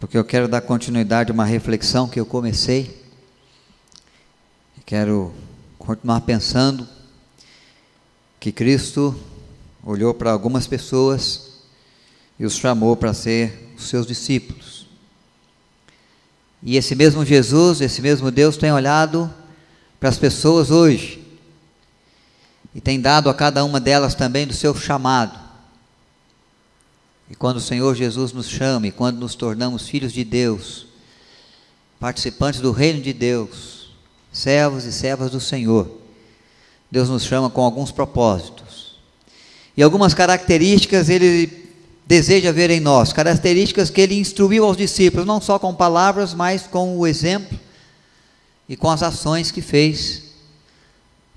porque eu quero dar continuidade a uma reflexão que eu comecei. Quero continuar pensando que Cristo olhou para algumas pessoas e os chamou para ser os seus discípulos. E esse mesmo Jesus, esse mesmo Deus tem olhado para as pessoas hoje e tem dado a cada uma delas também do seu chamado. E quando o Senhor Jesus nos chama, e quando nos tornamos filhos de Deus, participantes do reino de Deus, servos e servas do Senhor, Deus nos chama com alguns propósitos. E algumas características Ele deseja ver em nós, características que Ele instruiu aos discípulos, não só com palavras, mas com o exemplo e com as ações que fez,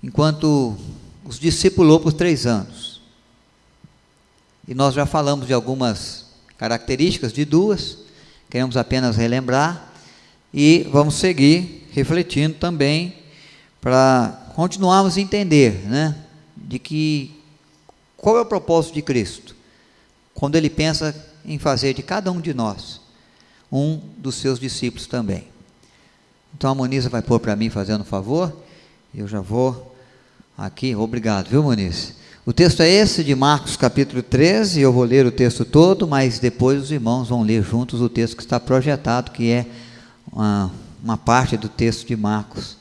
enquanto os discipulou por 3 anos. E nós já falamos de algumas características, de 2, queremos apenas relembrar, e vamos seguir refletindo também, para continuarmos a entender, de que, qual é o propósito de Cristo, quando Ele pensa em fazer de cada um de nós, um dos seus discípulos também. Então a Moniza vai pôr para mim, fazendo um favor, eu já vou aqui, obrigado, viu, Moniz? O texto é esse, de Marcos capítulo 13, eu vou ler o texto todo, mas depois os irmãos vão ler juntos o texto que está projetado, que é uma parte do texto de Marcos,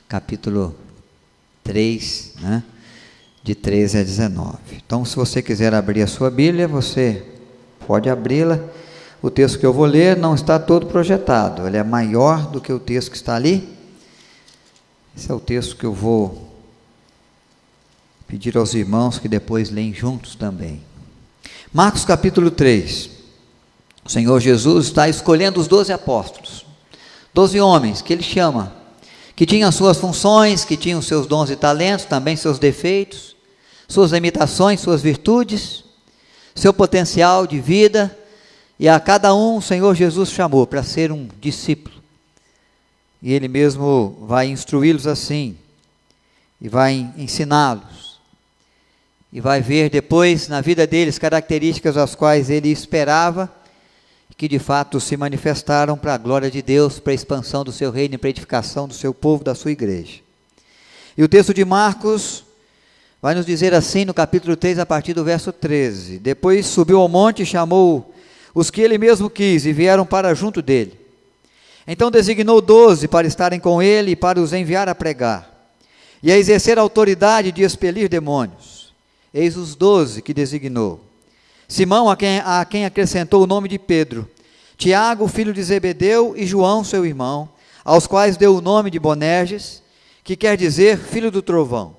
capítulo 3, de 13 a 19. Então, se você quiser abrir a sua Bíblia, você pode abri-la. O texto que eu vou ler não está todo projetado, ele é maior do que o texto que está ali. Esse é o texto que eu vou pedir aos irmãos que depois leem juntos também. Marcos capítulo 3. O Senhor Jesus está escolhendo os 12 apóstolos, 12 homens que Ele chama, que tinham suas funções, que tinham seus dons e talentos, também seus defeitos, suas limitações, suas virtudes, seu potencial de vida, e a cada um o Senhor Jesus chamou para ser um discípulo. E Ele mesmo vai instruí-los assim, e vai ensiná-los, e vai ver depois na vida deles características as quais Ele esperava, que de fato se manifestaram para a glória de Deus, para a expansão do seu reino e para a edificação do seu povo, da sua igreja. E o texto de Marcos vai nos dizer assim no capítulo 3, a partir do verso 13: Depois subiu ao monte e chamou os que Ele mesmo quis, e vieram para junto dele. Então designou 12 para estarem com Ele e para os enviar a pregar, e a exercer a autoridade de expelir demônios. Eis os 12 que designou: Simão, a quem acrescentou o nome de Pedro, Tiago, filho de Zebedeu, e João, seu irmão, aos quais deu o nome de Boanerges, que quer dizer filho do trovão,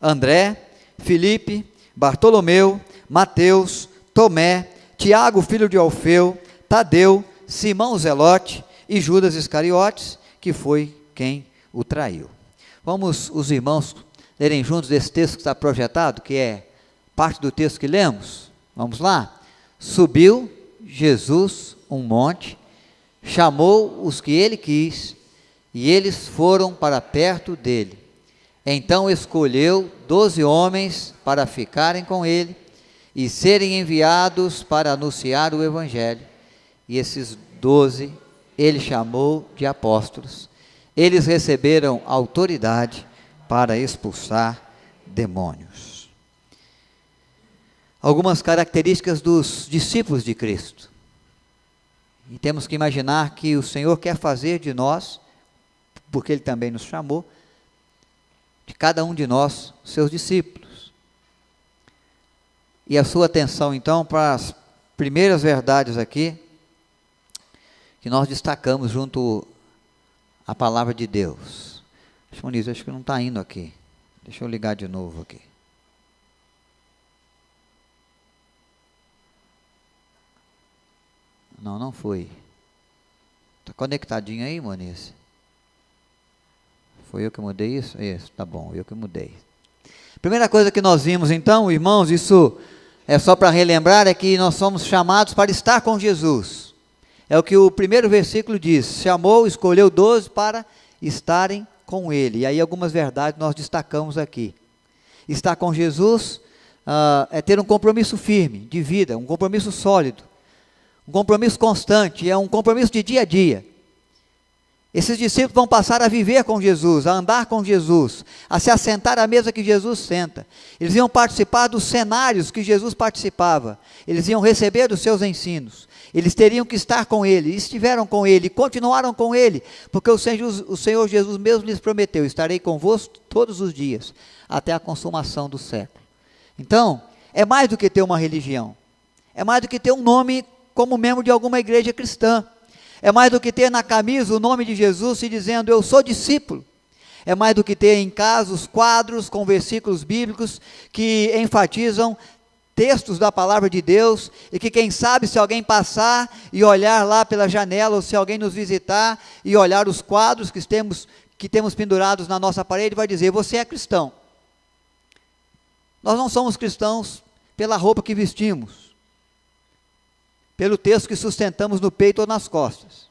André, Filipe, Bartolomeu, Mateus, Tomé, Tiago, filho de Alfeu, Tadeu, Simão Zelote e Judas Iscariotes, que foi quem o traiu. Vamos os irmãos lerem juntos esse texto que está projetado, que é parte do texto que lemos. Vamos lá? Subiu Jesus um monte, chamou os que Ele quis, e eles foram para perto dele. Então escolheu 12 homens para ficarem com Ele, e serem enviados para anunciar o Evangelho. E esses 12 Ele chamou de apóstolos. Eles receberam autoridade para expulsar demônios. Algumas características dos discípulos de Cristo. E temos que imaginar que o Senhor quer fazer de nós, porque Ele também nos chamou, de cada um de nós, seus discípulos. E a sua atenção então para as primeiras verdades aqui, que nós destacamos junto à palavra de Deus. Acho que não está indo aqui. Deixa eu ligar de novo aqui. Não foi. Está conectadinho aí, Moniz? Foi eu que mudei isso? Isso, tá bom, eu que mudei. Primeira coisa que nós vimos então, irmãos, isso é só para relembrar, é que nós somos chamados para estar com Jesus. É o que o primeiro versículo diz: chamou, escolheu 12 para estarem com Ele. E aí algumas verdades nós destacamos aqui. Estar com Jesus é ter um compromisso firme de vida, um compromisso sólido um compromisso constante, é um compromisso de dia a dia. Esses discípulos vão passar a viver com Jesus, a andar com Jesus, a se assentar à mesa que Jesus senta. Eles iam participar dos cenários que Jesus participava. Eles iam receber os seus ensinos. Eles teriam que estar com Ele, estiveram com Ele, continuaram com Ele, porque o Senhor Jesus mesmo lhes prometeu: estarei convosco todos os dias, até a consumação do século. Então, é mais do que ter uma religião. É mais do que ter um nome como membro de alguma igreja cristã. É mais do que ter na camisa o nome de Jesus se dizendo: eu sou discípulo. É mais do que ter em casa os quadros com versículos bíblicos que enfatizam textos da palavra de Deus, e que quem sabe, se alguém passar e olhar lá pela janela, ou se alguém nos visitar e olhar os quadros que temos pendurados na nossa parede, vai dizer: você é cristão. Nós não somos cristãos pela roupa que vestimos, pelo texto que sustentamos no peito ou nas costas.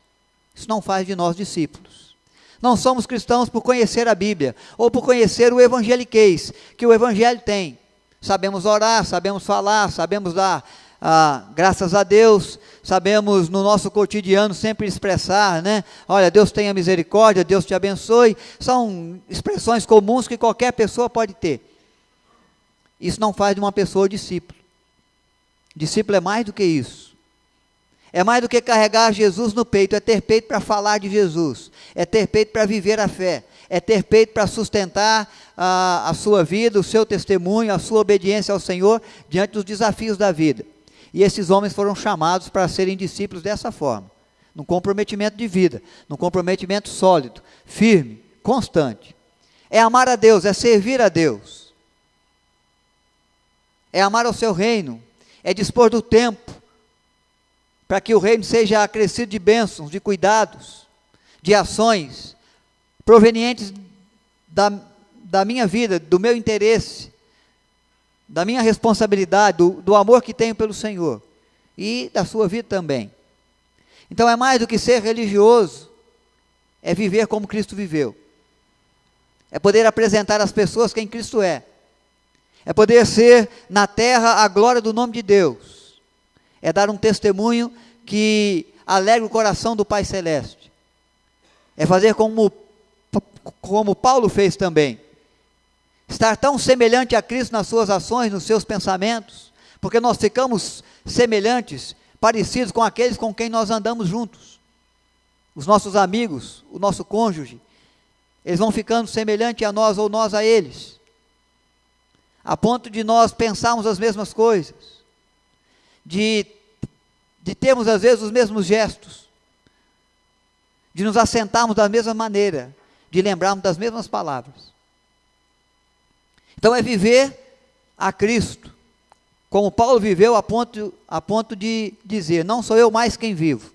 Isso não faz de nós discípulos. Não somos cristãos por conhecer a Bíblia, ou por conhecer o evangeliquez, que o Evangelho tem. Sabemos orar, sabemos falar, sabemos dar graças a Deus, sabemos no nosso cotidiano sempre expressar, né? Olha, Deus tenha misericórdia, Deus te abençoe. São expressões comuns que qualquer pessoa pode ter. Isso não faz de uma pessoa discípulo. Discípulo é mais do que isso. É mais do que carregar Jesus no peito, é ter peito para falar de Jesus, é ter peito para viver a fé, é ter peito para sustentar a sua vida, o seu testemunho, a sua obediência ao Senhor, diante dos desafios da vida. E esses homens foram chamados para serem discípulos dessa forma, num comprometimento de vida, num comprometimento sólido, firme, constante. É amar a Deus, é servir a Deus, é amar ao seu reino, é dispor do tempo, para que o reino seja acrescido de bênçãos, de cuidados, de ações, provenientes da minha vida, do meu interesse, da minha responsabilidade, do amor que tenho pelo Senhor, e da sua vida também. Então é mais do que ser religioso, é viver como Cristo viveu, é poder apresentar às pessoas quem Cristo é poder ser na terra a glória do nome de Deus, é dar um testemunho que alegra o coração do Pai Celeste, é fazer como Paulo fez também, estar tão semelhante a Cristo nas suas ações, nos seus pensamentos, porque nós ficamos semelhantes, parecidos com aqueles com quem nós andamos juntos, os nossos amigos, o nosso cônjuge, eles vão ficando semelhantes a nós ou nós a eles, a ponto de nós pensarmos as mesmas coisas, de termos às vezes os mesmos gestos, de nos assentarmos da mesma maneira, de lembrarmos das mesmas palavras. Então é viver a Cristo, como Paulo viveu a ponto de dizer: não sou eu mais quem vivo,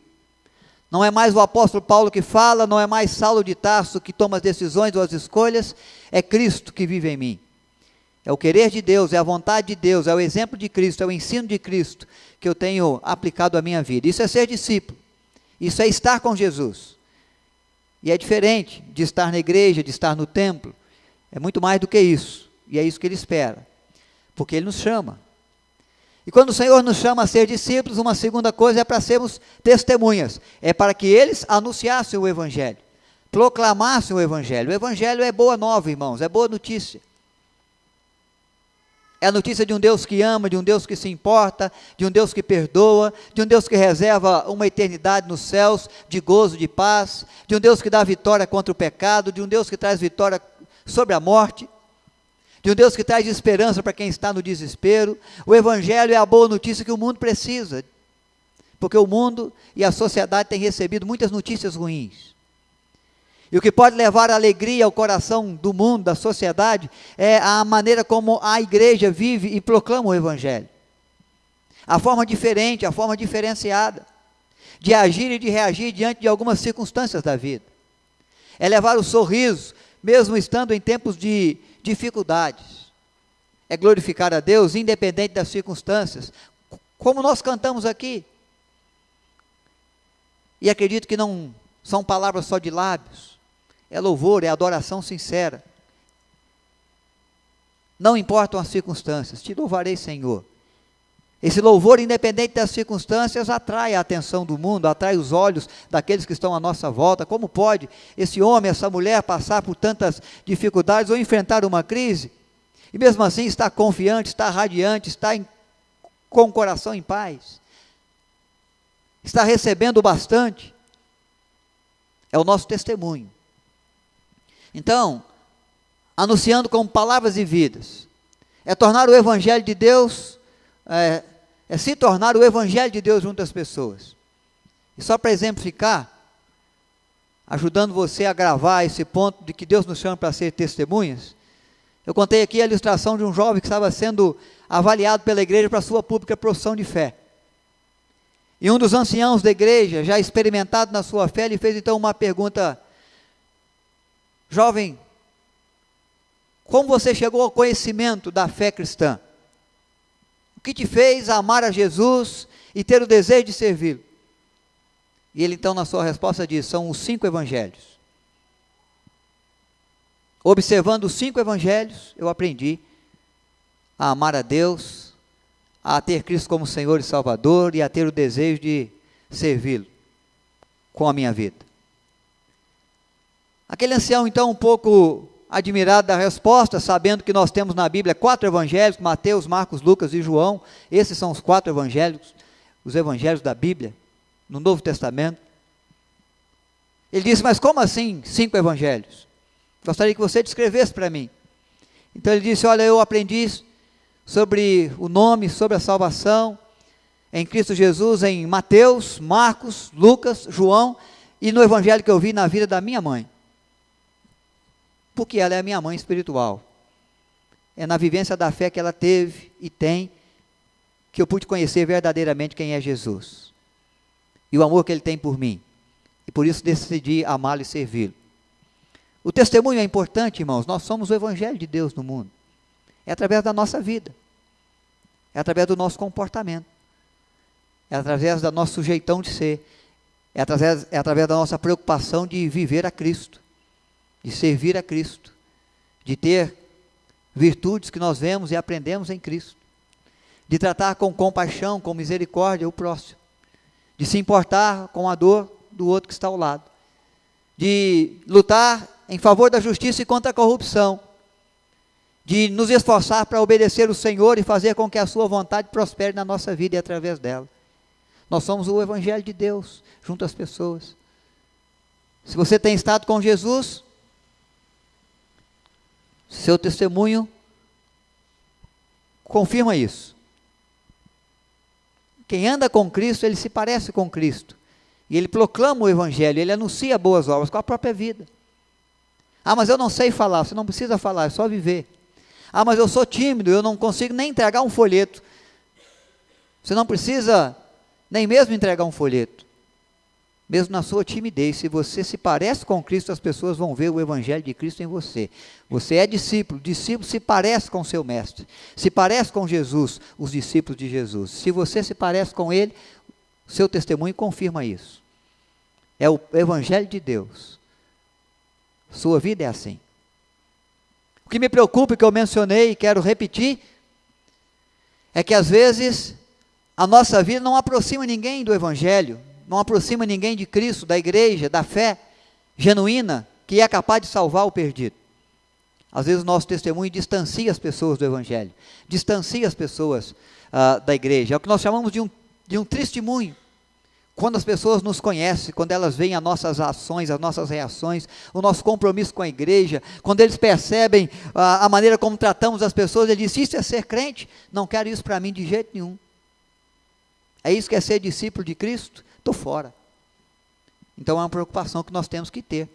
não é mais o apóstolo Paulo que fala, não é mais Saulo de Tarso que toma as decisões ou as escolhas, é Cristo que vive em mim. É o querer de Deus, é a vontade de Deus, é o exemplo de Cristo, é o ensino de Cristo que eu tenho aplicado à minha vida. Isso é ser discípulo, isso é estar com Jesus. E é diferente de estar na igreja, de estar no templo, é muito mais do que isso, e é isso que Ele espera, porque Ele nos chama. E quando o Senhor nos chama a ser discípulos, uma segunda coisa é para sermos testemunhas, é para que eles anunciassem o Evangelho, proclamassem o Evangelho. O Evangelho é boa nova, irmãos, é boa notícia. É a notícia de um Deus que ama, de um Deus que se importa, de um Deus que perdoa, de um Deus que reserva uma eternidade nos céus, de gozo, de paz, de um Deus que dá vitória contra o pecado, de um Deus que traz vitória sobre a morte, de um Deus que traz esperança para quem está no desespero. O Evangelho é a boa notícia que o mundo precisa, porque o mundo e a sociedade têm recebido muitas notícias ruins. E o que pode levar alegria ao coração do mundo, da sociedade, é a maneira como a igreja vive e proclama o Evangelho. A forma diferente, a forma diferenciada, de agir e de reagir diante de algumas circunstâncias da vida. É levar o sorriso, mesmo estando em tempos de dificuldades. É glorificar a Deus, independente das circunstâncias, como nós cantamos aqui. E acredito que não são palavras só de lábios, é louvor, é adoração sincera. Não importam as circunstâncias, te louvarei, Senhor. Esse louvor, independente das circunstâncias, atrai a atenção do mundo, atrai os olhos daqueles que estão à nossa volta. Como pode esse homem, essa mulher passar por tantas dificuldades ou enfrentar uma crise, e mesmo assim estar confiante, estar radiante, estar com o coração em paz, está recebendo bastante? É o nosso testemunho. Então, anunciando com palavras e vidas, é tornar o Evangelho de Deus, é se tornar o Evangelho de Deus junto às pessoas. E só para exemplificar, ajudando você a gravar esse ponto de que Deus nos chama para ser testemunhas, eu contei aqui a ilustração de um jovem que estava sendo avaliado pela igreja para a sua pública profissão de fé. E um dos anciãos da igreja, já experimentado na sua fé, lhe fez então uma pergunta: jovem, como você chegou ao conhecimento da fé cristã? O que te fez amar a Jesus e ter o desejo de servi-lo? E ele então na sua resposta diz: são os 5 evangelhos. Observando os 5 evangelhos, eu aprendi a amar a Deus, a ter Cristo como Senhor e Salvador e a ter o desejo de servi-lo com a minha vida. Aquele ancião então um pouco admirado da resposta, sabendo que nós temos na Bíblia 4 evangelhos, Mateus, Marcos, Lucas e João. Esses são os 4 evangelhos, os evangelhos da Bíblia, no Novo Testamento. Ele disse: mas como assim 5 evangelhos? Gostaria que você descrevesse para mim. Então ele disse: olha, eu aprendi sobre o nome, sobre a salvação em Cristo Jesus, em Mateus, Marcos, Lucas, João, e no evangelho que eu vi na vida da minha mãe. Porque ela é a minha mãe espiritual. É na vivência da fé que ela teve e tem, que eu pude conhecer verdadeiramente quem é Jesus. E o amor que Ele tem por mim. E por isso decidi amá-lo e servi-lo. O testemunho é importante, irmãos. Nós somos o Evangelho de Deus no mundo. É através da nossa vida. É através do nosso comportamento. É através do nosso jeitão de ser. É através da nossa preocupação de viver a Cristo. De servir a Cristo, de ter virtudes que nós vemos e aprendemos em Cristo, de tratar com compaixão, com misericórdia o próximo, de se importar com a dor do outro que está ao lado, de lutar em favor da justiça e contra a corrupção, de nos esforçar para obedecer o Senhor e fazer com que a sua vontade prospere na nossa vida e através dela. Nós somos o Evangelho de Deus junto às pessoas. Se você tem estado com Jesus, seu testemunho confirma isso. Quem anda com Cristo, ele se parece com Cristo. E ele proclama o Evangelho, ele anuncia boas obras com a própria vida. Ah, mas eu não sei falar. Você não precisa falar, é só viver. Ah, mas eu sou tímido, eu não consigo nem entregar um folheto. Você não precisa nem mesmo entregar um folheto. Mesmo na sua timidez, se você se parece com Cristo, as pessoas vão ver o Evangelho de Cristo em você. Você é discípulo se parece com seu mestre, se parece com Jesus, os discípulos de Jesus. Se você se parece com Ele, seu testemunho confirma isso. É o Evangelho de Deus. Sua vida é assim. O que me preocupa, que eu mencionei e quero repetir, é que às vezes a nossa vida não aproxima ninguém do Evangelho, não aproxima ninguém de Cristo, da igreja, da fé genuína, que é capaz de salvar o perdido. Às vezes o nosso testemunho distancia as pessoas do Evangelho, distancia as pessoas da igreja. É o que nós chamamos de um testemunho. Quando as pessoas nos conhecem, quando elas veem as nossas ações, as nossas reações, o nosso compromisso com a igreja, quando eles percebem a maneira como tratamos as pessoas, eles dizem: isso é ser crente? Não quero isso para mim de jeito nenhum. É isso que é ser discípulo de Cristo? Estou fora. Então é uma preocupação que nós temos que ter.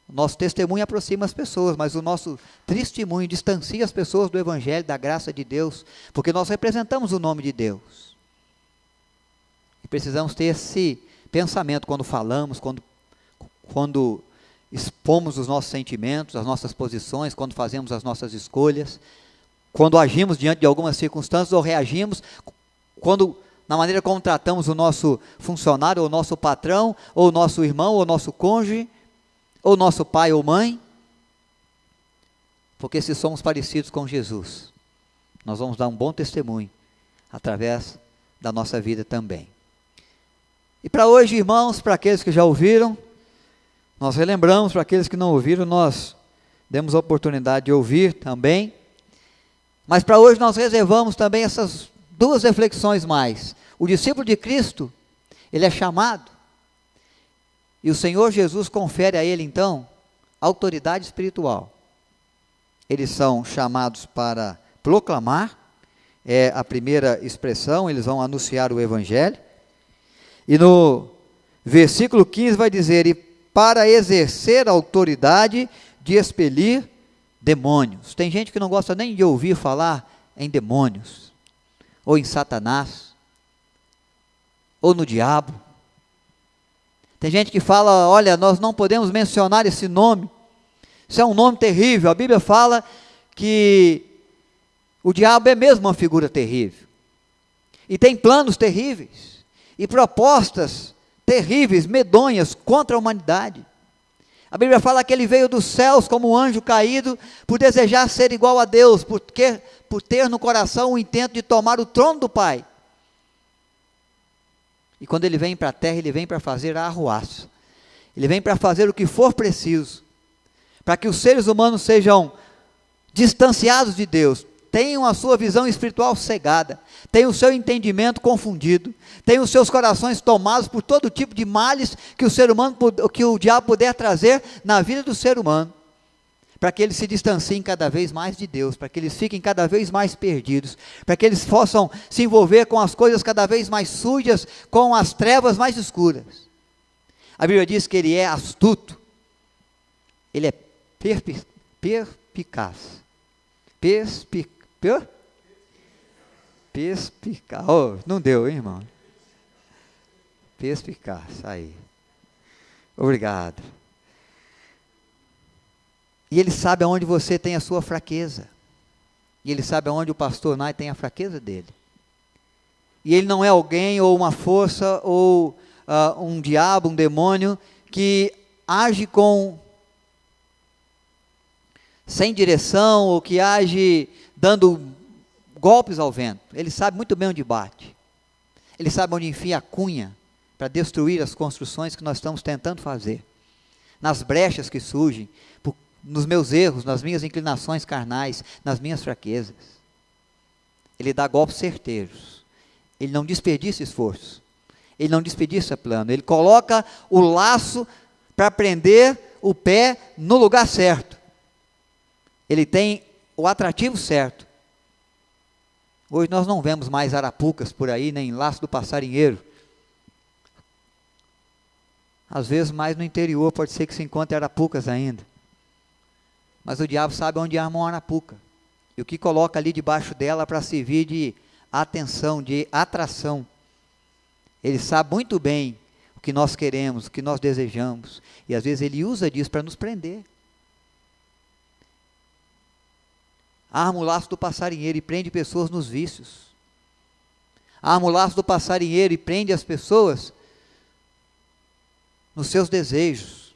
O nosso testemunho aproxima as pessoas, mas o nosso testemunho distancia as pessoas do Evangelho, da graça de Deus, porque nós representamos o nome de Deus. E precisamos ter esse pensamento quando falamos, quando expomos os nossos sentimentos, as nossas posições, quando fazemos as nossas escolhas, quando agimos diante de algumas circunstâncias ou reagimos, na maneira como tratamos o nosso funcionário, ou o nosso patrão, ou o nosso irmão, ou o nosso cônjuge, ou nosso pai ou mãe. Porque se somos parecidos com Jesus, nós vamos dar um bom testemunho através da nossa vida também. E para hoje, irmãos, para aqueles que já ouviram, nós relembramos, para aqueles que não ouviram, nós demos a oportunidade de ouvir também, mas para hoje nós reservamos também essas duas reflexões mais. O discípulo de Cristo, ele é chamado, e o Senhor Jesus confere a ele então, autoridade espiritual. Eles são chamados para proclamar, é a primeira expressão, eles vão anunciar o Evangelho, e no versículo 15 vai dizer, e para exercer a autoridade de expelir demônios. Tem gente que não gosta nem de ouvir falar em demônios, ou em Satanás, ou no diabo. Tem gente que fala, olha, nós não podemos mencionar esse nome, isso é um nome terrível. A Bíblia fala que o diabo é mesmo uma figura terrível, e tem planos terríveis, e propostas terríveis, medonhas contra a humanidade. A Bíblia fala que ele veio dos céus como um anjo caído, por desejar ser igual a Deus, por ter no coração o intento de tomar o trono do Pai. E quando ele vem para a terra, ele vem para fazer a arruaça, ele vem para fazer o que for preciso, para que os seres humanos sejam distanciados de Deus, tenham a sua visão espiritual cegada, tenham o seu entendimento confundido, tenham os seus corações tomados por todo tipo de males que o diabo puder trazer na vida do ser humano, para que eles se distanciem cada vez mais de Deus, para que eles fiquem cada vez mais perdidos, para que eles possam se envolver com as coisas cada vez mais sujas, com as trevas mais escuras. A Bíblia diz que ele é astuto, ele é perspicaz, oh, não deu, hein, irmão? Perspicaz, aí. Obrigado. E ele sabe aonde você tem a sua fraqueza. E ele sabe aonde o pastor Nai tem a fraqueza dele. E ele não é alguém, ou uma força, ou um diabo, um demônio, que age sem direção, ou que age dando golpes ao vento. Ele sabe muito bem onde bate. Ele sabe onde enfia a cunha para destruir as construções que nós estamos tentando fazer. Nas brechas que surgem, nos meus erros, nas minhas inclinações carnais, nas minhas fraquezas. Ele dá golpes certeiros. Ele não desperdiça esforço. Ele não desperdiça plano. Ele coloca o laço para prender o pé no lugar certo. Ele tem o atrativo certo. Hoje nós não vemos mais arapucas por aí, nem laço do passarinheiro. Às vezes mais no interior pode ser que se encontre arapucas ainda. Mas o diabo sabe onde arma uma arapuca. E o que coloca ali debaixo dela para servir de atenção, de atração. Ele sabe muito bem o que nós queremos, o que nós desejamos. E às vezes ele usa disso para nos prender. Arma o laço do passarinheiro e prende pessoas nos vícios. Arma o laço do passarinheiro e prende as pessoas nos seus desejos,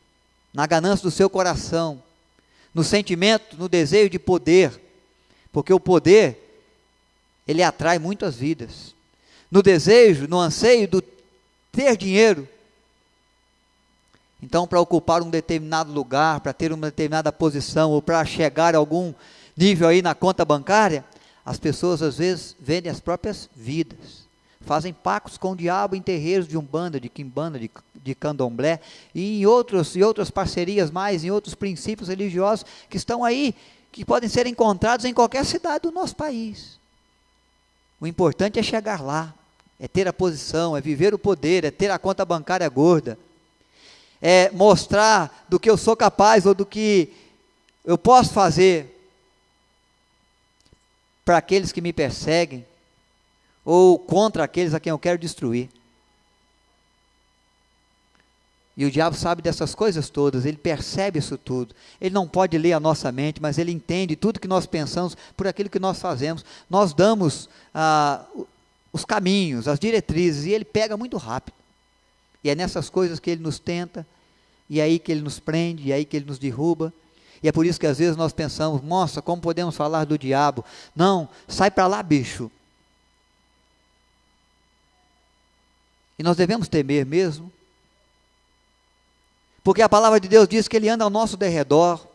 na ganância do seu coração, no sentimento, no desejo de poder, porque o poder, ele atrai muitas vidas. No desejo, no anseio do ter dinheiro. Então, para ocupar um determinado lugar, para ter uma determinada posição, ou para chegar a algum nível aí na conta bancária, as pessoas às vezes vendem as próprias vidas, fazem pactos com o diabo em terreiros de umbanda, de quimbanda, de candomblé, e em outras parcerias mais, em outros princípios religiosos que estão aí, que podem ser encontrados em qualquer cidade do nosso país. O importante é chegar lá, é ter a posição, é viver o poder, é ter a conta bancária gorda, é mostrar do que eu sou capaz, ou do que eu posso fazer para aqueles que me perseguem, ou contra aqueles a quem eu quero destruir. E o diabo sabe dessas coisas todas, ele percebe isso tudo. Ele não pode ler a nossa mente, mas ele entende tudo que nós pensamos por aquilo que nós fazemos. Nós damos os caminhos, as diretrizes, e ele pega muito rápido. E é nessas coisas que ele nos tenta, e é aí que ele nos prende, e é aí que ele nos derruba. E é por isso que às vezes nós pensamos, nossa, como podemos falar do diabo? Não, sai para lá, bicho. E nós devemos temer mesmo, porque a palavra de Deus diz que ele anda ao nosso derredor,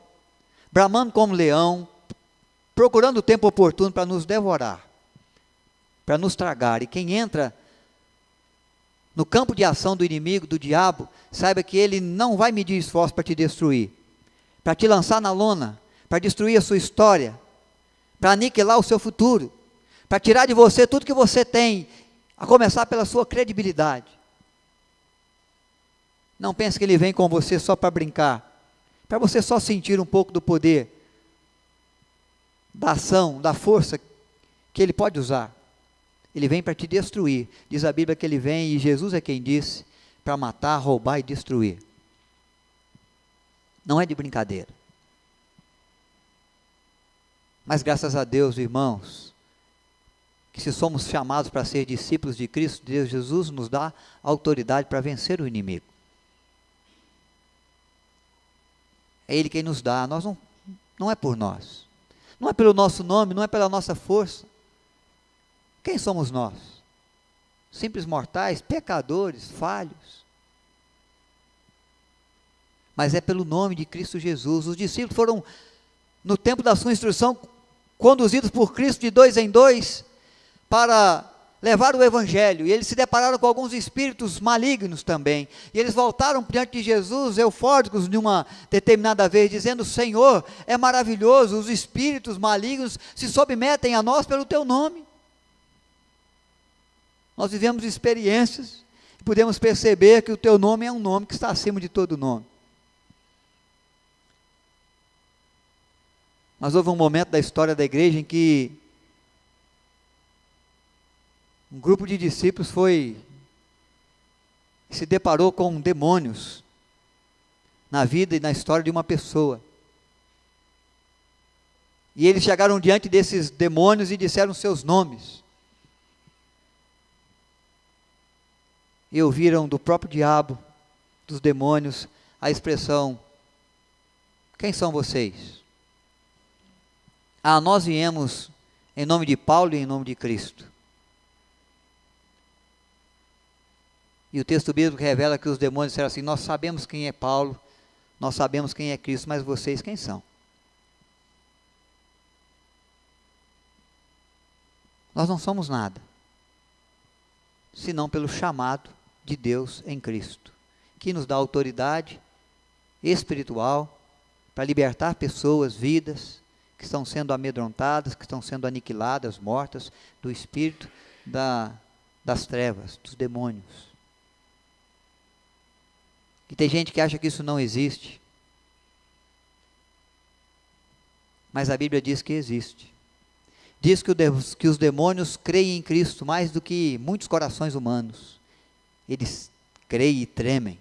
bramando como leão, procurando o tempo oportuno para nos devorar, para nos tragar. E quem entra no campo de ação do inimigo, do diabo, saiba que ele não vai medir esforço para te destruir, para te lançar na lona, para destruir a sua história, para aniquilar o seu futuro, para tirar de você tudo que você tem, a começar pela sua credibilidade. Não pense que ele vem com você só para brincar, para você só sentir um pouco do poder, da ação, da força que ele pode usar. Ele vem para te destruir. Diz a Bíblia que ele vem, e Jesus é quem disse, para matar, roubar e destruir. Não é de brincadeira. Mas graças a Deus, irmãos, que se somos chamados para ser discípulos de Cristo, Deus, Jesus nos dá autoridade para vencer o inimigo. É Ele quem nos dá, não é por nós. Não é pelo nosso nome, não é pela nossa força. Quem somos nós? Simples mortais, pecadores, falhos. Mas é pelo nome de Cristo Jesus. Os discípulos foram, no tempo da sua instrução, conduzidos por Cristo de 2 em 2, para levar o Evangelho, e eles se depararam com alguns espíritos malignos também, e eles voltaram diante de Jesus, eufóricos, numa determinada vez, dizendo: Senhor, é maravilhoso, os espíritos malignos se submetem a nós pelo teu nome. Nós vivemos experiências, e podemos perceber que o teu nome é um nome que está acima de todo nome. Mas houve um momento da história da igreja em que um grupo de discípulos se deparou com demônios na vida e na história de uma pessoa. E eles chegaram diante desses demônios e disseram seus nomes. E ouviram do próprio diabo, dos demônios, a expressão: quem são vocês? Nós viemos em nome de Paulo e em nome de Cristo. E o texto bíblico revela que os demônios disseram assim: nós sabemos quem é Paulo, nós sabemos quem é Cristo, mas vocês quem são? Nós não somos nada, senão pelo chamado de Deus em Cristo, que nos dá autoridade espiritual para libertar pessoas, vidas, que estão sendo amedrontadas, que estão sendo aniquiladas, mortas, do espírito das trevas, dos demônios. E tem gente que acha que isso não existe. Mas a Bíblia diz que existe. Diz que os demônios creem em Cristo mais do que muitos corações humanos. Eles creem e tremem.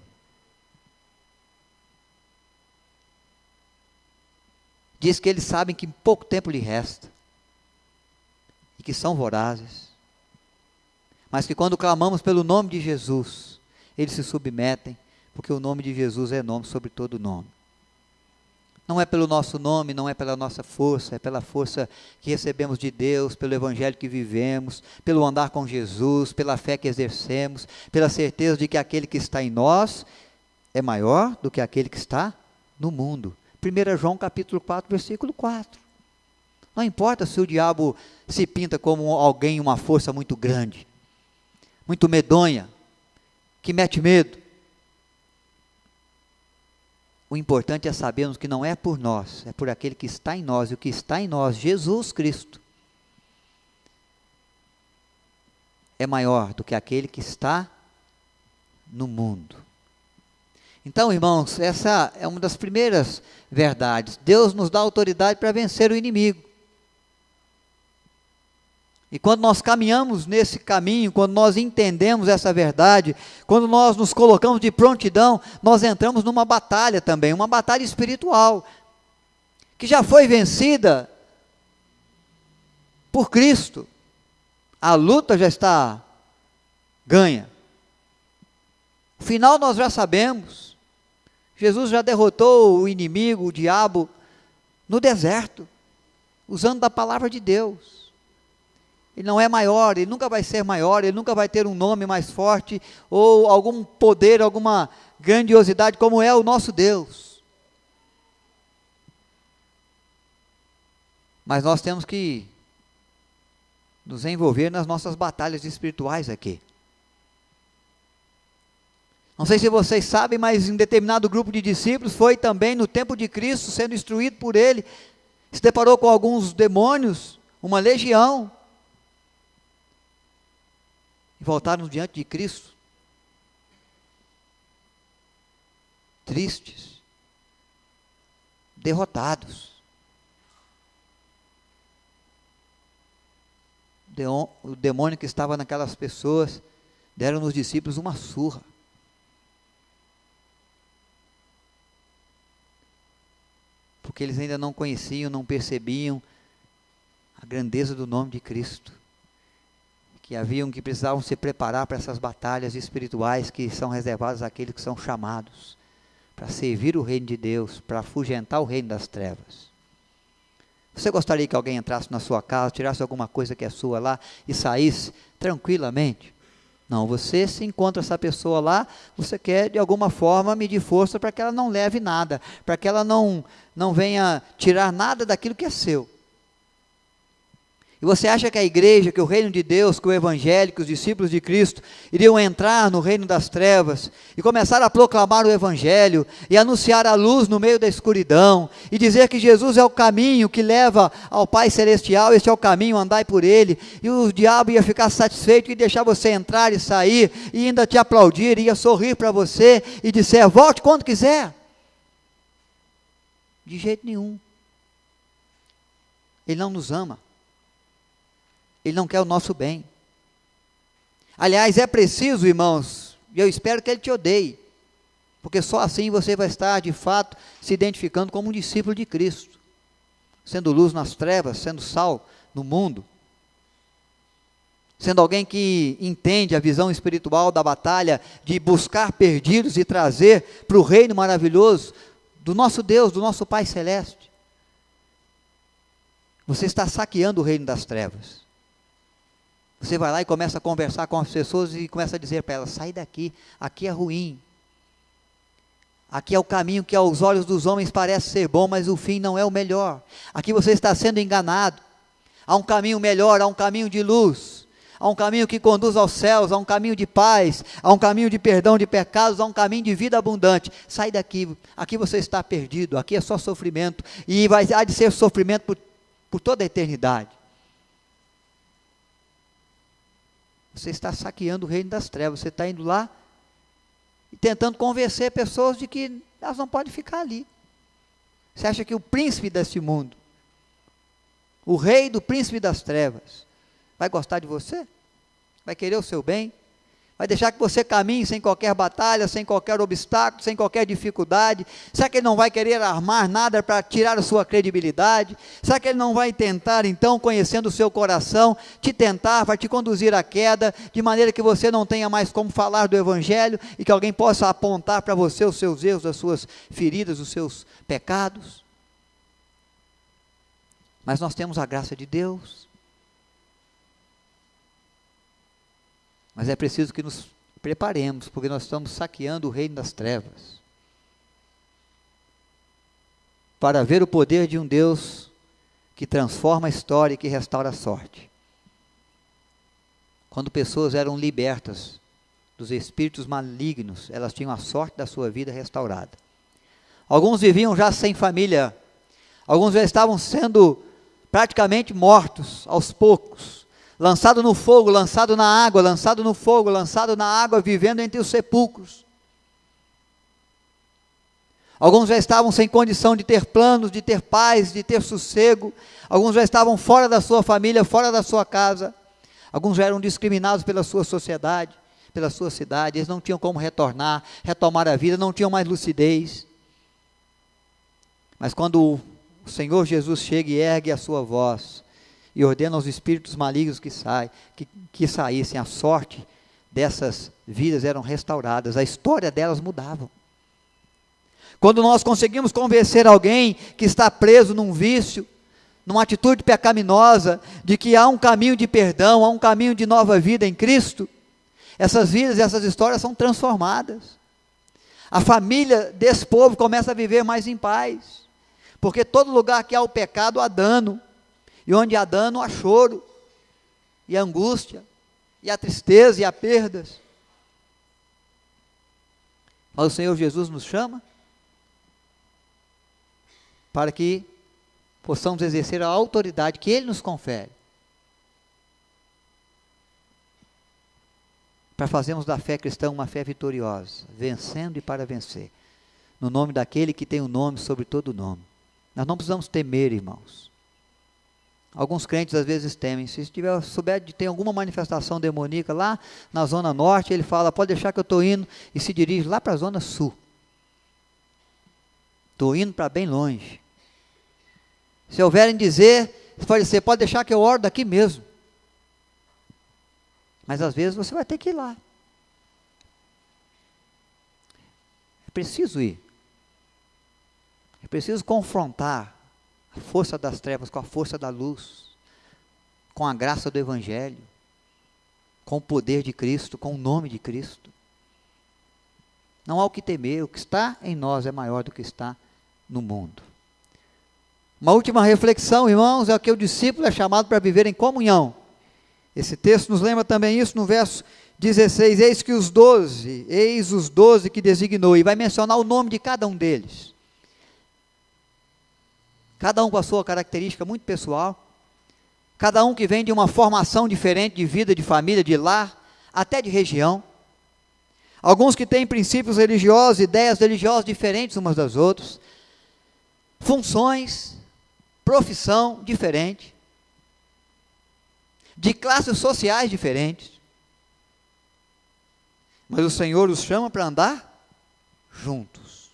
Diz que eles sabem que pouco tempo lhe resta. E que são vorazes. Mas que quando clamamos pelo nome de Jesus, eles se submetem, porque o nome de Jesus é nome sobre todo nome. Não é pelo nosso nome, não é pela nossa força, é pela força que recebemos de Deus, pelo Evangelho que vivemos, pelo andar com Jesus, pela fé que exercemos, pela certeza de que aquele que está em nós é maior do que aquele que está no mundo. 1 João capítulo 4, versículo 4. Não importa se o diabo se pinta como alguém, uma força muito grande, muito medonha, que mete medo. O importante é sabermos que não é por nós, é por aquele que está em nós, e o que está em nós, Jesus Cristo, é maior do que aquele que está no mundo. Então, irmãos, essa é uma das primeiras verdades. Deus nos dá autoridade para vencer o inimigo. E quando nós caminhamos nesse caminho, quando nós entendemos essa verdade, quando nós nos colocamos de prontidão, nós entramos numa batalha também, uma batalha espiritual, que já foi vencida por Cristo. A luta já está ganha. O final nós já sabemos. Jesus já derrotou o inimigo, o diabo, no deserto, usando da palavra de Deus. Ele não é maior, ele nunca vai ser maior, ele nunca vai ter um nome mais forte, ou algum poder, alguma grandiosidade, como é o nosso Deus. Mas nós temos que nos envolver nas nossas batalhas espirituais aqui. Não sei se vocês sabem, mas um determinado grupo de discípulos foi também no tempo de Cristo, sendo instruído por ele, se deparou com alguns demônios, uma legião, e voltaram diante de Cristo, tristes, derrotados. O demônio que estava naquelas pessoas, deram nos discípulos uma surra. Porque eles ainda não conheciam, não percebiam a grandeza do nome de Cristo. Que precisavam se preparar para essas batalhas espirituais que são reservadas àqueles que são chamados para servir o reino de Deus, para afugentar o reino das trevas. Você gostaria que alguém entrasse na sua casa, tirasse alguma coisa que é sua lá e saísse tranquilamente? Não, você se encontra essa pessoa lá, você quer de alguma forma medir força para que ela não leve nada, para que ela não venha tirar nada daquilo que é seu. E você acha que a igreja, que o reino de Deus, que o evangelho, que os discípulos de Cristo iriam entrar no reino das trevas e começar a proclamar o evangelho e anunciar a luz no meio da escuridão e dizer que Jesus é o caminho que leva ao Pai Celestial, este é o caminho, andai por ele, e o diabo ia ficar satisfeito e deixar você entrar e sair e ainda te aplaudir, ia sorrir para você e dizer, volte quando quiser? De jeito nenhum. Ele não nos ama. Ele não quer o nosso bem. Aliás, é preciso, irmãos, e eu espero que ele te odeie, porque só assim você vai estar, de fato, se identificando como um discípulo de Cristo, sendo luz nas trevas, sendo sal no mundo, sendo alguém que entende a visão espiritual da batalha, de buscar perdidos e trazer para o reino maravilhoso do nosso Deus, do nosso Pai Celeste. Você está saqueando o reino das trevas. Você vai lá e começa a conversar com as pessoas e começa a dizer para elas, sai daqui, aqui é ruim. Aqui é o caminho que aos olhos dos homens parece ser bom, mas o fim não é o melhor. Aqui você está sendo enganado. Há um caminho melhor, há um caminho de luz, há um caminho que conduz aos céus, há um caminho de paz, há um caminho de perdão de pecados, há um caminho de vida abundante. Sai daqui, aqui você está perdido, aqui é só sofrimento, e há de ser sofrimento por toda a eternidade. Você está saqueando o reino das trevas, você está indo lá e tentando convencer pessoas de que elas não podem ficar ali. Você acha que o príncipe deste mundo, o rei do príncipe das trevas, vai gostar de você? Vai querer o seu bem? Vai deixar que você caminhe sem qualquer batalha, sem qualquer obstáculo, sem qualquer dificuldade? Será que ele não vai querer armar nada para tirar a sua credibilidade? Será que ele não vai tentar, então, conhecendo o seu coração, te tentar, vai te conduzir à queda, de maneira que você não tenha mais como falar do evangelho e que alguém possa apontar para você os seus erros, as suas feridas, os seus pecados? Mas nós temos a graça de Deus. Mas é preciso que nos preparemos, porque nós estamos saqueando o reino das trevas, para ver o poder de um Deus que transforma a história e que restaura a sorte. Quando pessoas eram libertas dos espíritos malignos, elas tinham a sorte da sua vida restaurada. Alguns viviam já sem família, alguns já estavam sendo praticamente mortos aos poucos, lançado no fogo, lançado na água, lançado no fogo, lançado na água, vivendo entre os sepulcros. Alguns já estavam sem condição de ter planos, de ter paz, de ter sossego. Alguns já estavam fora da sua família, fora da sua casa. Alguns já eram discriminados pela sua sociedade, pela sua cidade. Eles não tinham como retomar a vida, não tinham mais lucidez. Mas quando o Senhor Jesus chega e ergue a sua voz, e ordena aos espíritos malignos que saíssem, a sorte dessas vidas eram restauradas, a história delas mudava. Quando nós conseguimos convencer alguém que está preso num vício, numa atitude pecaminosa, de que há um caminho de perdão, há um caminho de nova vida em Cristo, essas vidas e essas histórias são transformadas. A família desse povo começa a viver mais em paz, porque todo lugar que há o pecado há dano, e onde há dano há choro, e a angústia, e a tristeza, e a perdas. Mas o Senhor Jesus nos chama para que possamos exercer a autoridade que Ele nos confere, para fazermos da fé cristã uma fé vitoriosa, vencendo e para vencer, no nome daquele que tem o nome sobre todo nome. Nós não precisamos temer, irmãos. Alguns crentes às vezes temem. Se souber de ter alguma manifestação demoníaca lá na zona norte, ele fala, pode deixar que eu estou indo, e se dirige lá para a zona sul. Estou indo para bem longe. Se houverem dizer, você pode deixar que eu oro daqui mesmo. Mas às vezes você vai ter que ir lá. É preciso ir. É preciso confrontar a força das trevas com a força da luz, com a graça do Evangelho, com o poder de Cristo, com o nome de Cristo. Não há o que temer, o que está em nós é maior do que está no mundo. Uma última reflexão, irmãos, é que o discípulo é chamado para viver em comunhão. Esse texto nos lembra também isso no verso 16, eis os 12 que designou, e vai mencionar o nome de cada um deles. Cada um com a sua característica muito pessoal, cada um que vem de uma formação diferente de vida, de família, de lar, até de região. Alguns que têm princípios religiosos, ideias religiosas diferentes umas das outras, funções, profissão diferente, de classes sociais diferentes. Mas o Senhor os chama para andar juntos,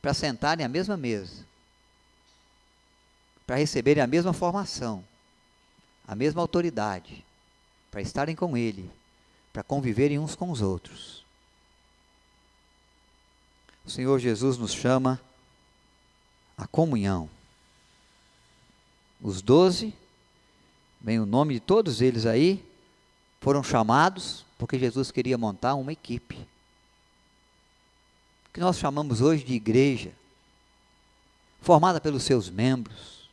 para sentarem à mesma mesa, para receberem a mesma formação, a mesma autoridade, para estarem com Ele, para conviverem uns com os outros. O Senhor Jesus nos chama à comunhão. Os 12, bem o nome de todos eles aí, foram chamados porque Jesus queria montar uma equipe, que nós chamamos hoje de igreja, formada pelos seus membros,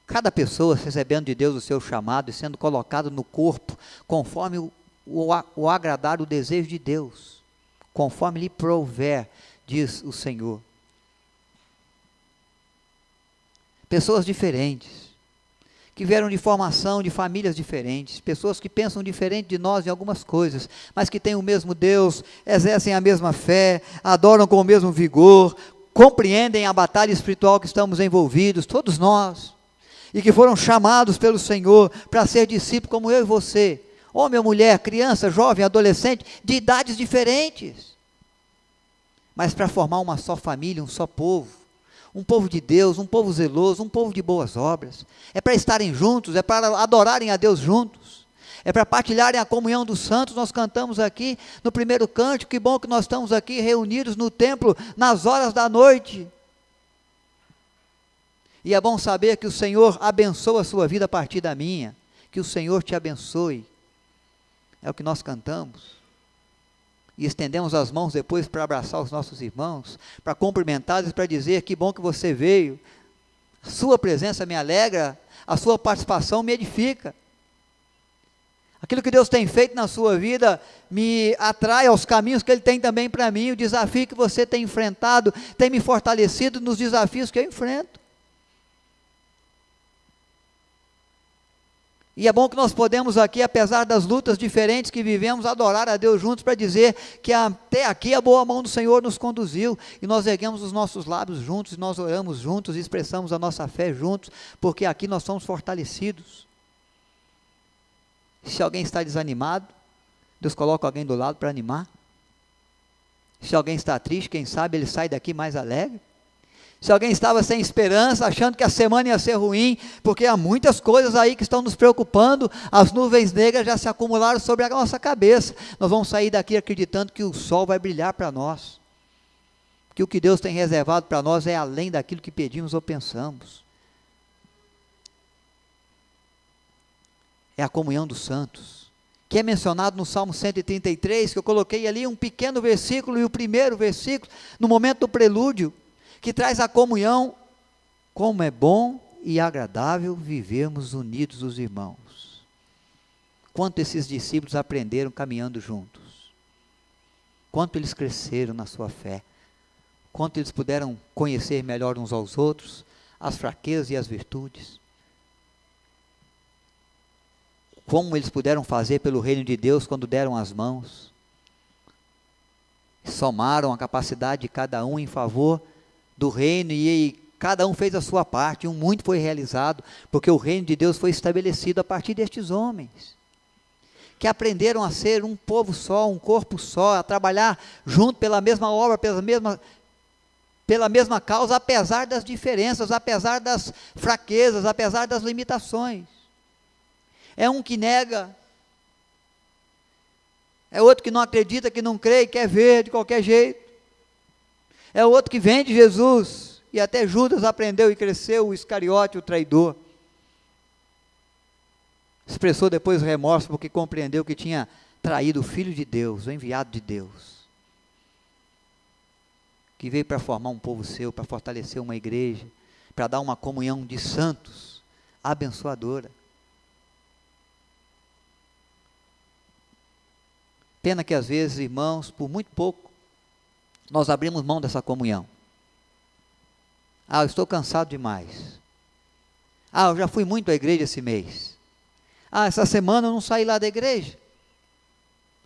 cada pessoa recebendo de Deus o seu chamado e sendo colocado no corpo, conforme o agradar, o desejo de Deus, conforme lhe prouver, diz o Senhor. Pessoas diferentes, que vieram de formação, de famílias diferentes, pessoas que pensam diferente de nós em algumas coisas, mas que têm o mesmo Deus, exercem a mesma fé, adoram com o mesmo vigor, compreendem a batalha espiritual que estamos envolvidos, todos nós, e que foram chamados pelo Senhor para ser discípulos como eu e você, homem ou mulher, criança, jovem, adolescente, de idades diferentes, mas para formar uma só família, um só povo, um povo de Deus, um povo zeloso, um povo de boas obras. É para estarem juntos, é para adorarem a Deus juntos, é para partilharem a comunhão dos santos. Nós cantamos aqui no primeiro cântico, que bom que nós estamos aqui reunidos no templo nas horas da noite. E é bom saber que o Senhor abençoa a sua vida a partir da minha, que o Senhor te abençoe. É o que nós cantamos. E estendemos as mãos depois para abraçar os nossos irmãos, para cumprimentá-los, para dizer que bom que você veio, a sua presença me alegra, a sua participação me edifica. Aquilo que Deus tem feito na sua vida me atrai aos caminhos que Ele tem também para mim. O desafio que você tem enfrentado tem me fortalecido nos desafios que eu enfrento. E é bom que nós podemos aqui, apesar das lutas diferentes que vivemos, adorar a Deus juntos para dizer que até aqui a boa mão do Senhor nos conduziu, e nós erguemos os nossos lábios juntos, e nós oramos juntos, e expressamos a nossa fé juntos, porque aqui nós somos fortalecidos. Se alguém está desanimado, Deus coloca alguém do lado para animar. Se alguém está triste, quem sabe ele sai daqui mais alegre. Se alguém estava sem esperança, achando que a semana ia ser ruim, porque há muitas coisas aí que estão nos preocupando, as nuvens negras já se acumularam sobre a nossa cabeça. Nós vamos sair daqui acreditando que o sol vai brilhar para nós, que o que Deus tem reservado para nós é além daquilo que pedimos ou pensamos. É a comunhão dos santos, que é mencionado no Salmo 133, que eu coloquei ali um pequeno versículo, e o primeiro versículo, no momento do prelúdio, que traz a comunhão. Como é bom e agradável vivermos unidos os irmãos. Quanto esses discípulos aprenderam caminhando juntos. Quanto eles cresceram na sua fé. Quanto eles puderam conhecer melhor uns aos outros, as fraquezas e as virtudes. Como eles puderam fazer pelo reino de Deus quando deram as mãos. Somaram a capacidade de cada um em favor do reino, e cada um fez a sua parte, e muito foi realizado, porque o reino de Deus foi estabelecido a partir destes homens, que aprenderam a ser um povo só, um corpo só, a trabalhar junto pela mesma obra, pela mesma causa, apesar das diferenças, apesar das fraquezas, apesar das limitações. É um que nega, é outro que não acredita, que não crê, quer ver de qualquer jeito, é outro que vem de Jesus, e até Judas aprendeu e cresceu, o Iscariote, o traidor. Expressou depois remorso, porque compreendeu que tinha traído o Filho de Deus, o enviado de Deus, que veio para formar um povo seu, para fortalecer uma igreja, para dar uma comunhão de santos, abençoadora. Pena que às vezes, irmãos, por muito pouco, nós abrimos mão dessa comunhão. Eu estou cansado demais. Eu já fui muito à igreja esse mês. Essa semana eu não saí lá da igreja.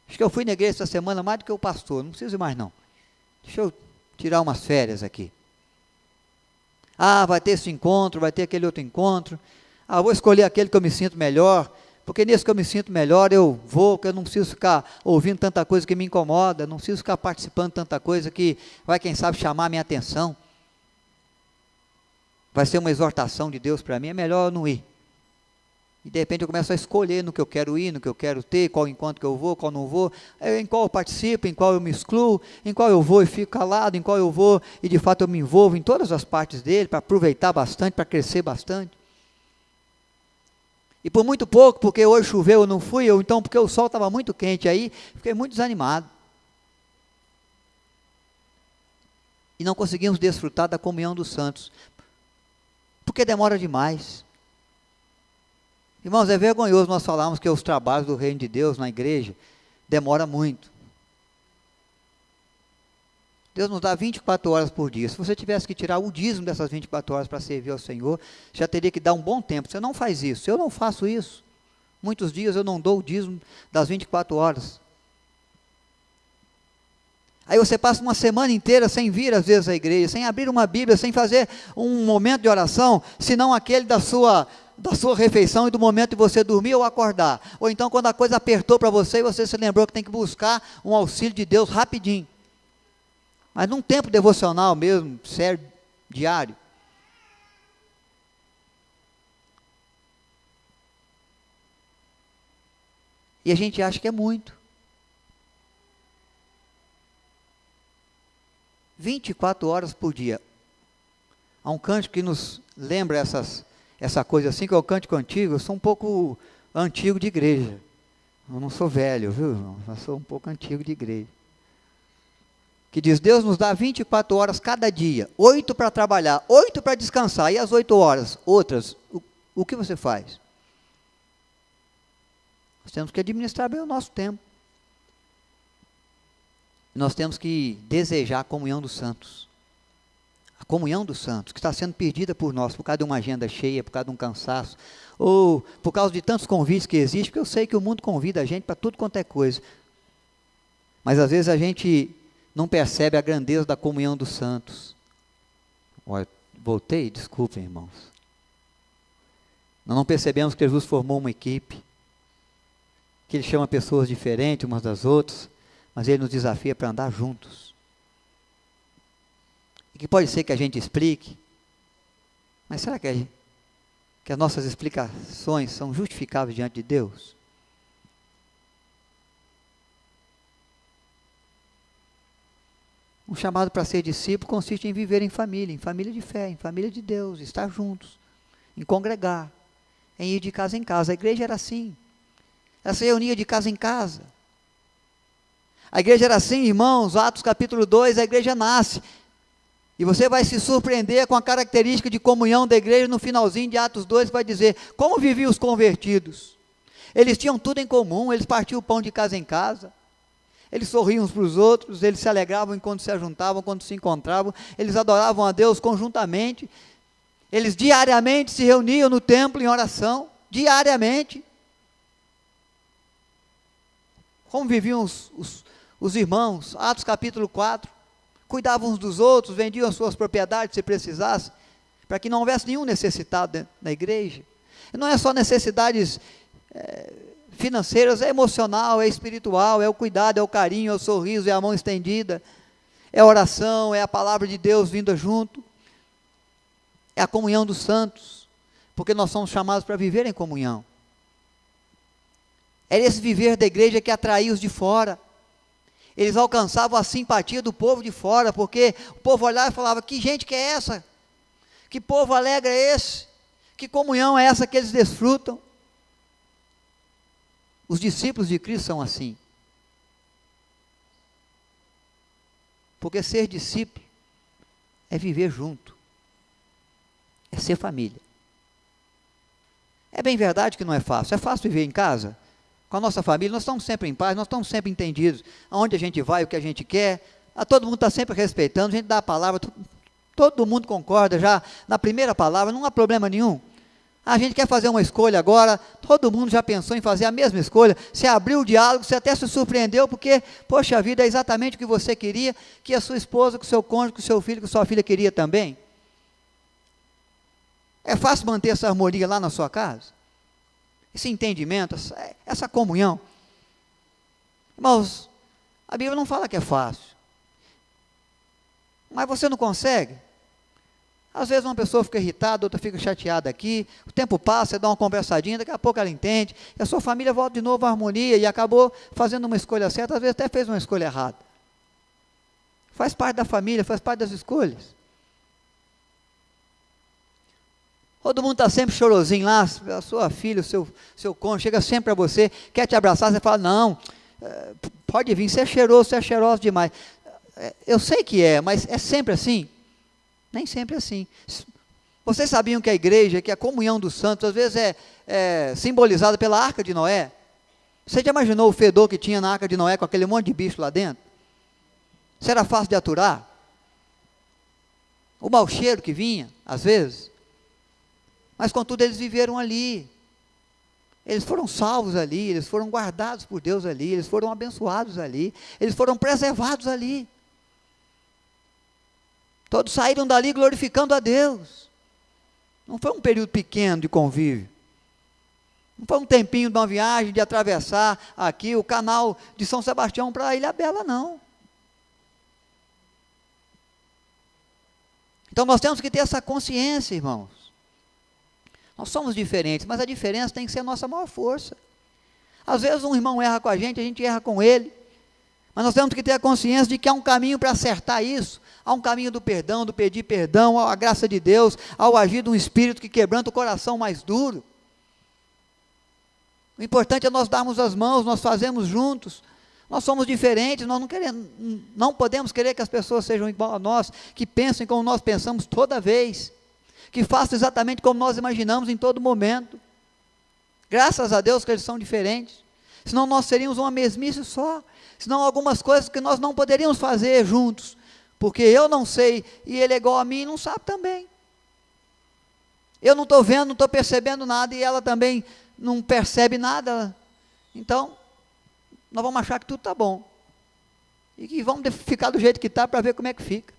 Acho que eu fui na igreja essa semana mais do que o pastor, não preciso mais não. Deixa eu tirar umas férias aqui. Vai ter esse encontro, vai ter aquele outro encontro. Vou escolher aquele que eu me sinto melhor, porque nesse que eu me sinto melhor eu vou, porque eu não preciso ficar ouvindo tanta coisa que me incomoda, não preciso ficar participando de tanta coisa que vai, quem sabe, chamar a minha atenção. Vai ser uma exortação de Deus para mim, é melhor eu não ir. E de repente eu começo a escolher no que eu quero ir, no que eu quero ter, qual encontro que eu vou, qual não vou, em qual eu participo, em qual eu me excluo, em qual eu vou e fico calado, em qual eu vou e de fato eu me envolvo em todas as partes dele, para aproveitar bastante, para crescer bastante. E por muito pouco, porque hoje choveu eu não fui, ou então porque o sol estava muito quente aí, fiquei muito desanimado. E não conseguimos desfrutar da comunhão dos santos, porque demora demais. Irmãos, é vergonhoso nós falarmos que os trabalhos do reino de Deus na igreja demora muito. Deus nos dá 24 horas por dia. Se você tivesse que tirar o dízimo dessas 24 horas para servir ao Senhor, já teria que dar um bom tempo. Você não faz isso, eu não faço isso. Muitos dias eu não dou o dízimo das 24 horas. Aí você passa uma semana inteira sem vir às vezes à igreja, sem abrir uma Bíblia, sem fazer um momento de oração, senão aquele da sua refeição e do momento de você dormir ou acordar. Ou então quando a coisa apertou para você e você se lembrou que tem que buscar um auxílio de Deus rapidinho. Mas num tempo devocional mesmo, sério, diário. E a gente acha que é muito. 24 horas por dia. Há um cântico que nos lembra essa coisa assim, que é o cântico antigo. Eu sou um pouco antigo de igreja. Eu não sou velho, viu, irmão? Eu sou um pouco antigo de igreja. Que diz, Deus nos dá 24 horas cada dia, 8 para trabalhar, 8 para descansar, e as 8 horas, outras, o que você faz? Nós temos que administrar bem o nosso tempo. Nós temos que desejar a comunhão dos santos. A comunhão dos santos, que está sendo perdida por nós, por causa de uma agenda cheia, por causa de um cansaço, ou por causa de tantos convites que existem, porque eu sei que o mundo convida a gente para tudo quanto é coisa. Mas às vezes a gente não percebe a grandeza da comunhão dos santos. Olha, voltei? Desculpem, irmãos. Nós não percebemos que Jesus formou uma equipe, que Ele chama pessoas diferentes umas das outras, mas Ele nos desafia para andar juntos. E que pode ser que a gente explique, mas será que as nossas explicações são justificáveis diante de Deus? Um chamado para ser discípulo consiste em viver em família de fé, em família de Deus, estar juntos, em congregar, em ir de casa em casa. A igreja era assim. Ela se reunia de casa em casa. A igreja era assim, irmãos. Atos capítulo 2, a igreja nasce. E você vai se surpreender com a característica de comunhão da igreja no finalzinho de Atos 2, que vai dizer como viviam os convertidos. Eles tinham tudo em comum, eles partiam o pão de casa em casa. Eles sorriam uns para os outros, eles se alegravam enquanto se ajuntavam, quando se encontravam, eles adoravam a Deus conjuntamente, eles diariamente se reuniam no templo em oração, diariamente. Como viviam os irmãos, Atos capítulo 4, cuidavam uns dos outros, vendiam as suas propriedades se precisasse, para que não houvesse nenhum necessitado dentro da igreja. E não é só necessidades financeiras, é emocional, é espiritual, é o cuidado, é o carinho, é o sorriso, é a mão estendida, é a oração, é a palavra de Deus vinda junto, é a comunhão dos santos, porque nós somos chamados para viver em comunhão. Era esse viver da igreja que atraía os de fora. Eles alcançavam a simpatia do povo de fora, porque o povo olhava e falava: que gente que é essa? Que povo alegre é esse? Que comunhão é essa que eles desfrutam? Os discípulos de Cristo são assim. Porque ser discípulo é viver junto, é ser família. É bem verdade que não é fácil viver em casa, com a nossa família, nós estamos sempre em paz, nós estamos sempre entendidos, aonde a gente vai, o que a gente quer, todo mundo está sempre respeitando, a gente dá a palavra, todo mundo concorda já na primeira palavra, não há problema nenhum. A gente quer fazer uma escolha agora, todo mundo já pensou em fazer a mesma escolha, você abriu o diálogo, você até se surpreendeu, porque, poxa vida, é exatamente o que você queria, que a sua esposa, que o seu cônjuge, que o seu filho, que a sua filha queria também. É fácil manter essa harmonia lá na sua casa? Esse entendimento, essa comunhão? Irmãos, a Bíblia não fala que é fácil, mas você não consegue? Às vezes uma pessoa fica irritada, outra fica chateada aqui, o tempo passa, você dá uma conversadinha, daqui a pouco ela entende, e a sua família volta de novo à harmonia, e acabou fazendo uma escolha certa, às vezes até fez uma escolha errada. Faz parte da família, faz parte das escolhas. Todo mundo está sempre chorosinho lá, a sua filha, o seu cônjuge, chega sempre para você, quer te abraçar, você fala: não, pode vir, você é cheiroso, você é cheiroso demais. Eu sei que é, mas é sempre assim? Nem sempre assim. Vocês sabiam que a igreja, que a comunhão dos santos, às vezes é simbolizada pela Arca de Noé? Você já imaginou o fedor que tinha na Arca de Noé, com aquele monte de bicho lá dentro? Isso era fácil de aturar? O mau cheiro que vinha, às vezes? Mas contudo eles viveram ali, eles foram salvos ali, eles foram guardados por Deus ali, eles foram abençoados ali, eles foram preservados ali. Todos saíram dali glorificando a Deus. Não foi um período pequeno de convívio. Não foi um tempinho de uma viagem, de atravessar aqui o canal de São Sebastião para a Ilha Bela, não. Então nós temos que ter essa consciência, irmãos. Nós somos diferentes, mas a diferença tem que ser a nossa maior força. Às vezes um irmão erra com a gente erra com ele. Mas nós temos que ter a consciência de que há um caminho para acertar isso. Há um caminho do perdão, do pedir perdão, a graça de Deus, ao agir de um espírito que quebranta o coração mais duro. O importante é nós darmos as mãos, nós fazemos juntos. Nós somos diferentes, nós não podemos querer que as pessoas sejam igual a nós, que pensem como nós pensamos toda vez, que façam exatamente como nós imaginamos em todo momento. Graças a Deus que eles são diferentes, senão nós seríamos uma mesmice só, senão algumas coisas que nós não poderíamos fazer juntos, porque eu não sei, e ele é igual a mim e não sabe também. Eu não estou vendo, não estou percebendo nada, e ela também não percebe nada, então, nós vamos achar que tudo está bom, e que vamos ficar do jeito que está, para ver como é que fica.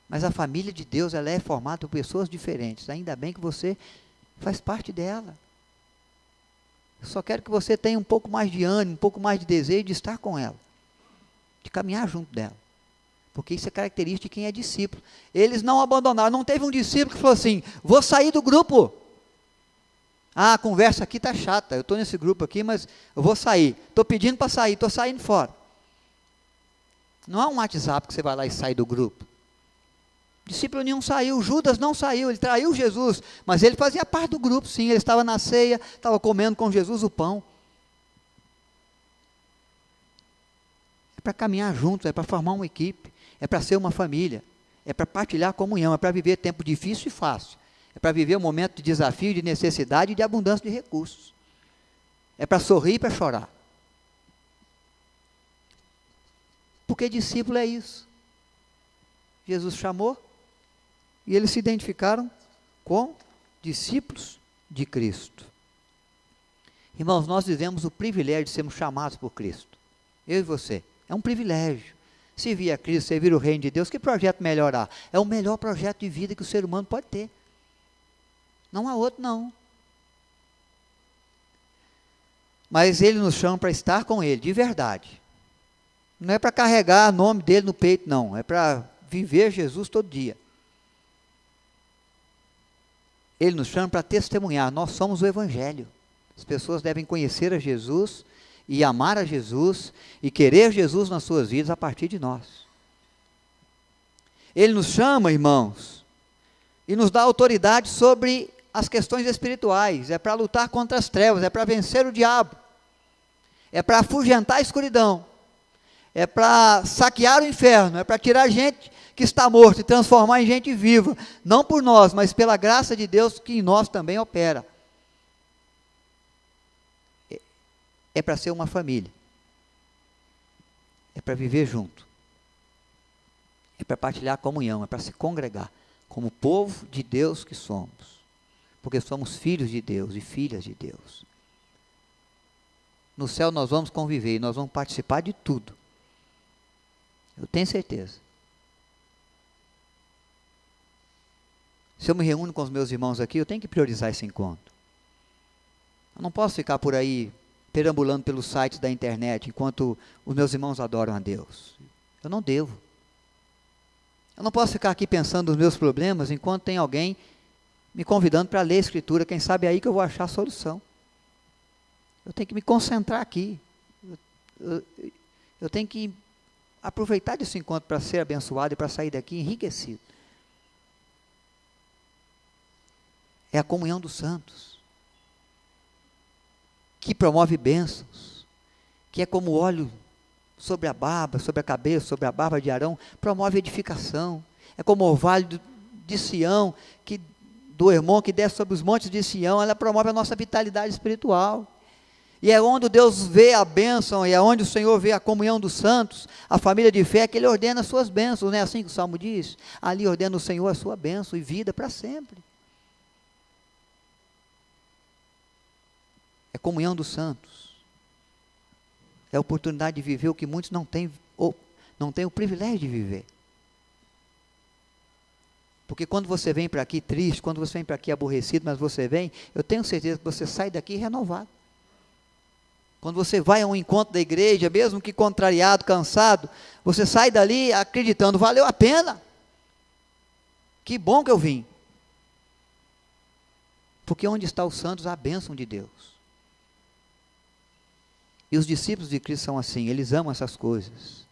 Mas a família de Deus, ela é formada por pessoas diferentes, ainda bem que você faz parte dela. Eu só quero que você tenha um pouco mais de ânimo, um pouco mais de desejo de estar com ela, de caminhar junto dela, porque isso é característica de quem é discípulo. Eles não abandonaram, não teve um discípulo que falou assim: vou sair do grupo, a conversa aqui está chata, eu estou nesse grupo aqui, mas eu vou sair, estou pedindo para sair, estou saindo fora. Não é um WhatsApp que você vai lá e sai do grupo. Discípulo nenhum saiu, Judas não saiu, ele traiu Jesus, mas ele fazia parte do grupo, sim, ele estava na ceia, estava comendo com Jesus o pão. É para caminhar juntos, é para formar uma equipe, é para ser uma família, é para partilhar a comunhão, é para viver tempo difícil e fácil, é para viver um momento de desafio, de necessidade e de abundância de recursos, é para sorrir e para chorar. Porque discípulo é isso. Jesus chamou, e eles se identificaram com discípulos de Cristo. Irmãos, nós vivemos o privilégio de sermos chamados por Cristo. Eu e você. É um privilégio. Servir a Cristo, servir o reino de Deus, que projeto melhor há? É o melhor projeto de vida que o ser humano pode ter. Não há outro, não. Mas Ele nos chama para estar com Ele, de verdade. Não é para carregar o nome dEle no peito, não. É para viver Jesus todo dia. Ele nos chama para testemunhar, nós somos o Evangelho. As pessoas devem conhecer a Jesus e amar a Jesus e querer Jesus nas suas vidas a partir de nós. Ele nos chama, irmãos, e nos dá autoridade sobre as questões espirituais, é para lutar contra as trevas, é para vencer o diabo, é para afugentar a escuridão, é para saquear o inferno, é para tirar gente que está morto e transformar em gente viva, não por nós, mas pela graça de Deus que em nós também opera. É para ser uma família, é para viver junto, é para partilhar a comunhão, é para se congregar, como povo de Deus que somos, porque somos filhos de Deus e filhas de Deus. No céu nós vamos conviver e nós vamos participar de tudo, eu tenho certeza. Se eu me reúno com os meus irmãos aqui, eu tenho que priorizar esse encontro. Eu não posso ficar por aí perambulando pelos sites da internet enquanto os meus irmãos adoram a Deus. Eu não devo. Eu não posso ficar aqui pensando nos meus problemas enquanto tem alguém me convidando para ler a Escritura. Quem sabe é aí que eu vou achar a solução. Eu tenho que me concentrar aqui. Eu tenho que aproveitar desse encontro para ser abençoado e para sair daqui enriquecido. É a comunhão dos santos, que promove bênçãos, que é como óleo sobre a barba, sobre a cabeça, sobre a barba de Arão, promove edificação. É como o orvalho de Sião, do Hermon, que desce sobre os montes de Sião, ela promove a nossa vitalidade espiritual. E é onde Deus vê a bênção, e é onde o Senhor vê a comunhão dos santos, a família de fé, que Ele ordena as suas bênçãos, não é assim que o Salmo diz? Ali ordena o Senhor a sua bênção e vida para sempre. É comunhão dos santos. É a oportunidade de viver o que muitos não têm o privilégio de viver. Porque quando você vem para aqui triste, quando você vem para aqui aborrecido, mas você vem, eu tenho certeza que você sai daqui renovado. Quando você vai a um encontro da igreja, mesmo que contrariado, cansado, você sai dali acreditando, valeu a pena. Que bom que eu vim. Porque onde está os santos, há a bênção de Deus. E os discípulos de Cristo são assim, eles amam essas coisas.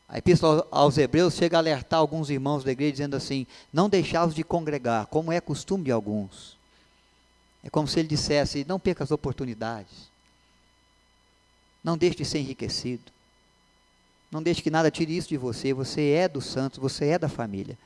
A Epístola aos Hebreus chega a alertar alguns irmãos da igreja, dizendo assim, não deixá-los de congregar, como é costume de alguns. É como se ele dissesse, não perca as oportunidades. Não deixe de ser enriquecido. Não deixe que nada tire isso de você. Você é dos santos, você é da família.